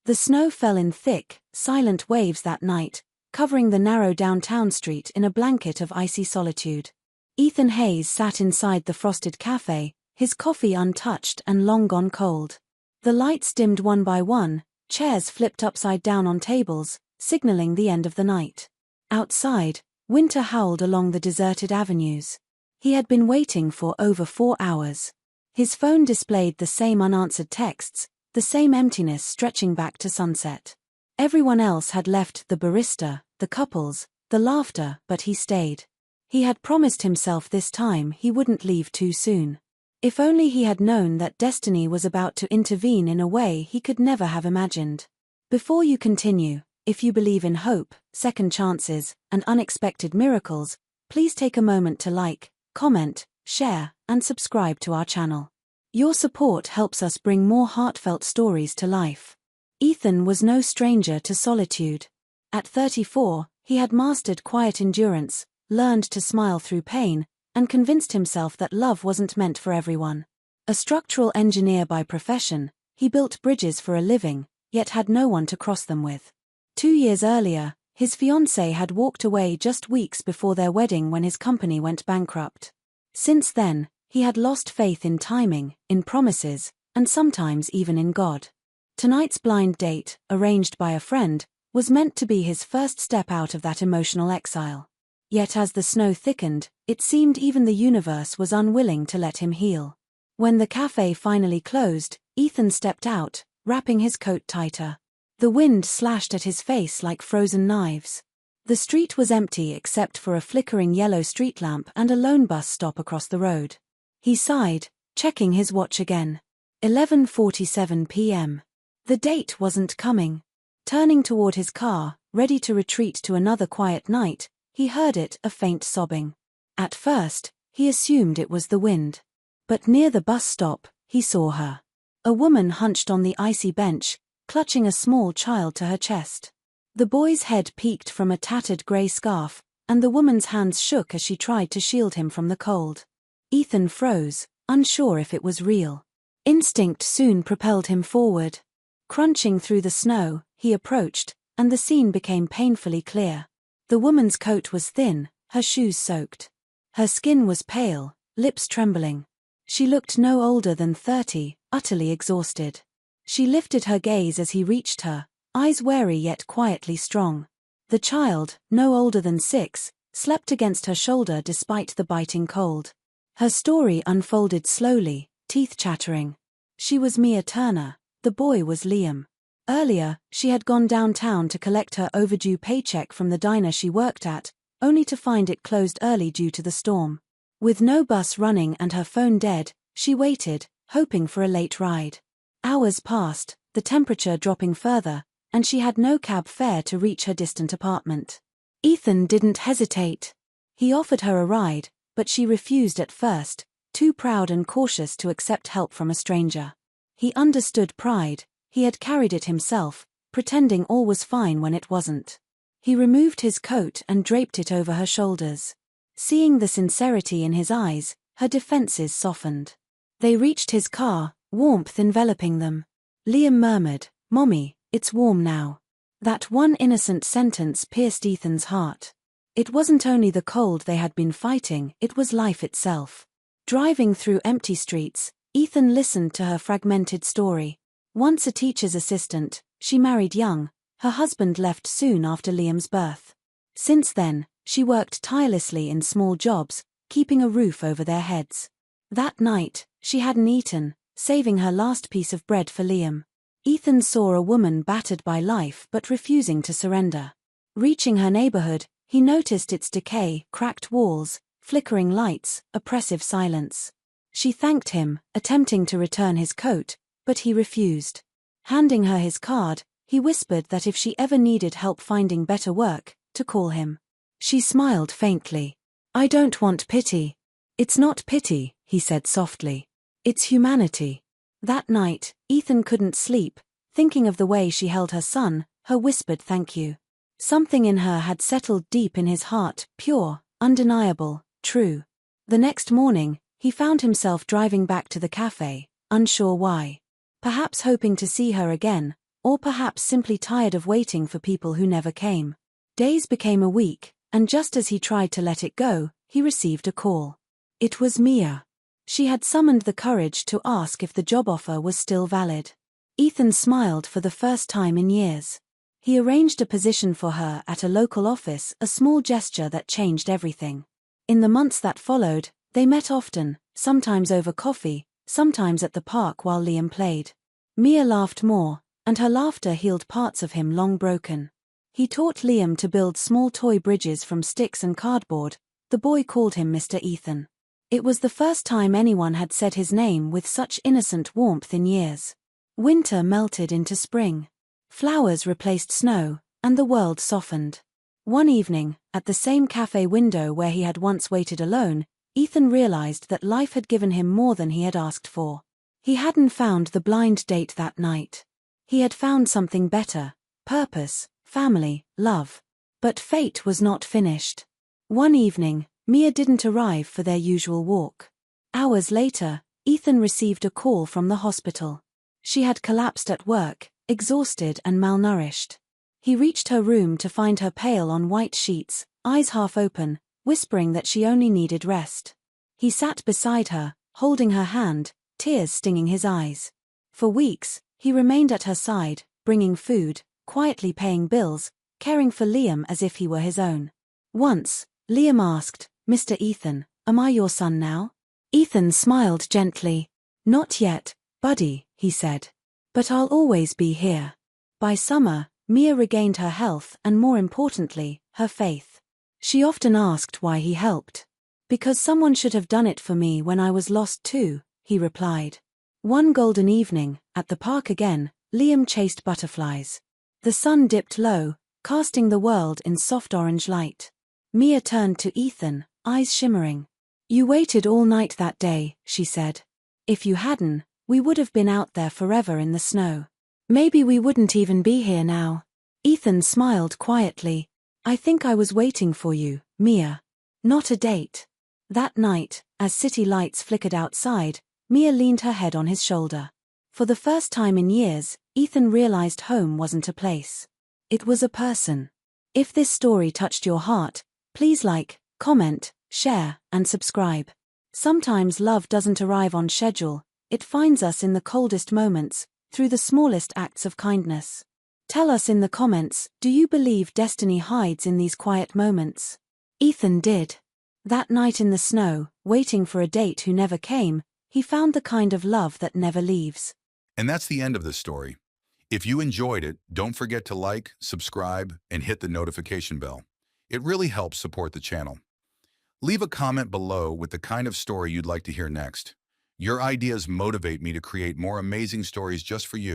The snow fell in thick, silent waves that night, covering the narrow downtown street in a blanket of icy solitude. Ethan Hayes sat inside the frosted cafe, his coffee untouched and long gone cold. The lights dimmed one by one, chairs flipped upside down on tables, signaling the end of the night. Outside, winter howled along the deserted avenues. He had been waiting for over 4 hours. His phone displayed the same unanswered texts, the same emptiness stretching back to sunset. Everyone else had left: the barista, the couples, the laughter, but he stayed. He had promised himself this time he wouldn't leave too soon. If only he had known that destiny was about to intervene in a way he could never have imagined. Before you continue, if you believe in hope, second chances, and unexpected miracles, please take a moment to like, comment, share, and subscribe to our channel. Your support helps us bring more heartfelt stories to life. Ethan was no stranger to solitude. At 34, he had mastered quiet endurance, learned to smile through pain, and convinced himself that love wasn't meant for everyone. A structural engineer by profession, he built bridges for a living, yet had no one to cross them with. 2 years earlier, his fiancée had walked away just weeks before their wedding when his company went bankrupt. Since then, he had lost faith in timing, in promises, and sometimes even in God. Tonight's blind date, arranged by a friend, was meant to be his first step out of that emotional exile. Yet as the snow thickened, it seemed even the universe was unwilling to let him heal. When the cafe finally closed, Ethan stepped out, wrapping his coat tighter. The wind slashed at his face like frozen knives. The street was empty except for a flickering yellow street lamp and a lone bus stop across the road. He sighed, checking his watch again. 11:47 p.m. The date wasn't coming. Turning toward his car, ready to retreat to another quiet night, he heard it, a faint sobbing. At first, he assumed it was the wind. But near the bus stop, he saw her. A woman hunched on the icy bench, clutching a small child to her chest. The boy's head peeked from a tattered grey scarf, and the woman's hands shook as she tried to shield him from the cold. Ethan froze, unsure if it was real. Instinct soon propelled him forward. Crunching through the snow, he approached, and the scene became painfully clear. The woman's coat was thin, her shoes soaked. Her skin was pale, lips trembling. She looked no older than 30, utterly exhausted. She lifted her gaze as he reached her, eyes wary yet quietly strong. The child, no older than 6, slept against her shoulder despite the biting cold. Her story unfolded slowly, teeth chattering. She was Mia Turner, the boy was Liam. Earlier, she had gone downtown to collect her overdue paycheck from the diner she worked at, only to find it closed early due to the storm. With no bus running and her phone dead, she waited, hoping for a late ride. Hours passed, the temperature dropping further, and she had no cab fare to reach her distant apartment. Ethan didn't hesitate. He offered her a ride, but she refused at first, too proud and cautious to accept help from a stranger. He understood pride. He had carried it himself, pretending all was fine when it wasn't. He removed his coat and draped it over her shoulders. Seeing the sincerity in his eyes, her defenses softened. They reached his car, warmth enveloping them. Liam murmured, "Mommy, it's warm now." That one innocent sentence pierced Ethan's heart. It wasn't only the cold they had been fighting, it was life itself. Driving through empty streets, Ethan listened to her fragmented story. Once a teacher's assistant, she married young. Her husband left soon after Liam's birth. Since then, she worked tirelessly in small jobs, keeping a roof over their heads. That night, she hadn't eaten, saving her last piece of bread for Liam. Ethan saw a woman battered by life but refusing to surrender. Reaching her neighborhood, he noticed its decay, cracked walls, flickering lights, oppressive silence. She thanked him, attempting to return his coat, but he refused. Handing her his card, he whispered that if she ever needed help finding better work, to call him. She smiled faintly. "I don't want pity." "It's not pity," he said softly. "It's humanity." That night, Ethan couldn't sleep, thinking of the way she held her son, her whispered thank you. Something in her had settled deep in his heart, pure, undeniable, true. The next morning, he found himself driving back to the cafe, unsure why. Perhaps hoping to see her again, or perhaps simply tired of waiting for people who never came. Days became a week, and just as he tried to let it go, he received a call. It was Mia. She had summoned the courage to ask if the job offer was still valid. Ethan smiled for the first time in years. He arranged a position for her at a local office, a small gesture that changed everything. In the months that followed, they met often, sometimes over coffee, sometimes at the park while Liam played. Mia laughed more, and her laughter healed parts of him long broken. He taught Liam to build small toy bridges from sticks and cardboard. The boy called him Mr. Ethan. It was the first time anyone had said his name with such innocent warmth in years. Winter melted into spring. Flowers replaced snow, and the world softened. One evening, at the same cafe window where he had once waited alone, Ethan realized that life had given him more than he had asked for. He hadn't found the blind date that night. He had found something better: purpose, family, love. But fate was not finished. One evening, Mia didn't arrive for their usual walk. Hours later, Ethan received a call from the hospital. She had collapsed at work, exhausted and malnourished. He reached her room to find her pale on white sheets, eyes half open, whispering that she only needed rest. He sat beside her, holding her hand, tears stinging his eyes. For weeks, he remained at her side, bringing food, quietly paying bills, caring for Liam as if he were his own. Once, Liam asked, "Mr. Ethan, am I your son now?" Ethan smiled gently. "Not yet, buddy," he said. "But I'll always be here." By summer, Mia regained her health and, more importantly, her faith. She often asked why he helped. "Because someone should have done it for me when I was lost too," he replied. One golden evening, at the park again, Liam chased butterflies. The sun dipped low, casting the world in soft orange light. Mia turned to Ethan, eyes shimmering. "You waited all night that day," she said. "If you hadn't, we would have been out there forever in the snow. Maybe we wouldn't even be here now." Ethan smiled quietly. "I think I was waiting for you, Mia. Not a date." That night, as city lights flickered outside, Mia leaned her head on his shoulder. For the first time in years, Ethan realized home wasn't a place. It was a person. If this story touched your heart, please like, comment, share, and subscribe. Sometimes love doesn't arrive on schedule, it finds us in the coldest moments, through the smallest acts of kindness. Tell us in the comments, do you believe destiny hides in these quiet moments? Ethan did. That night in the snow, waiting for a date who never came, he found the kind of love that never leaves. And that's the end of this story. If you enjoyed it, don't forget to like, subscribe, and hit the notification bell. It really helps support the channel. Leave a comment below with the kind of story you'd like to hear next. Your ideas motivate me to create more amazing stories just for you.